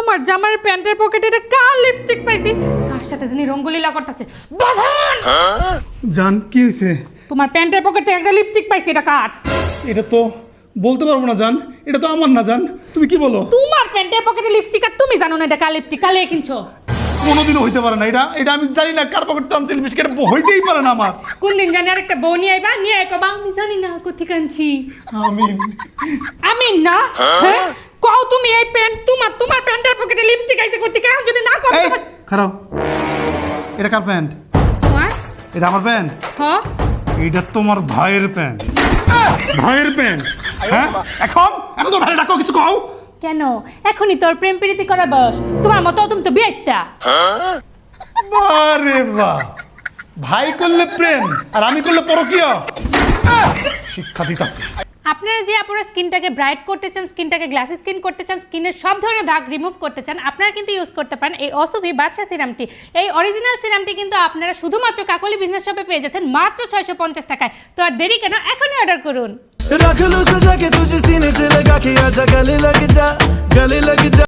আমার জামার প্যান্টের পকেটে এটা কার লিপস্টিক পাইছি, কার সাথে জানি রঙ্গলীলা করতেছে। বাঁধন জান কি হয়েছে? তোমার প্যান্টের পকেটে একটা লিপস্টিক পাইছি, এটা কার? এটা তো বলতে পারবো না জান, এটা তো আমার না জান। তুমি কি বলো? তোমার প্যান্টের পকেটে লিপস্টিক আর তুমি জানো না এটা কার লিপস্টিক? কালে কিনছো? কোনোদিনও হইতে পারে না। এটা এটা আমি জানি না কার পকেট টানছে লিপস্টিক, এটা হইতেই পারে না আমার। কোন দিন জানি আর একটা বউ নিয়ে আইবা, নিয়ে আইবা আমি জানি না কোথেকে আনছি। আমিন। আমি না হ্যাঁ কও তুমি এই প্যান্ট তোমার প্যান্টের পকেটে লিপস্টিক আইছে কোথেকে? যদি না কও এই খারাপ, এটা কার প্যান্ট? তোমার এটা আমার প্যান্ট? হ্যাঁ এটা তোমার ভাইয়ের প্যান্ট। ভাইয়ের প্যান্ট? হ্যাঁ এখন এখন তো ভাই ডাকো, কিছু কও। কেন এখনই তোর প্রেম প্রীতি করা বয়স, তোমার মতো তুমি তো বিয়েটা। আরে বাহ, ভাই করলে প্রেম আর আমি করলে পরকীয়া। শিক্ষা দিতাছে। আপনারা যে আপনারা স্কিনটাকে ব্রাইট করতে চান, স্কিনটাকে গ্লাসি স্কিন করতে চান, স্কিনের সব ধরনের দাগ রিমুভ করতে চান, আপনারা কিন্তু ইউজ করতে পারেন এই অসুভি বাদশা সিরামটি। এই অরিজিনাল সিরামটি কিন্তু আপনারা শুধুমাত্র কাকলি বিজনেস শপে পেয়ে যাচ্ছেন মাত্র 650 টাকায়। তো আর দেরি কেন, এখনই অর্ডার করুন। रख लो सजा के तुझे सीने से लगा के आजा गले लग जा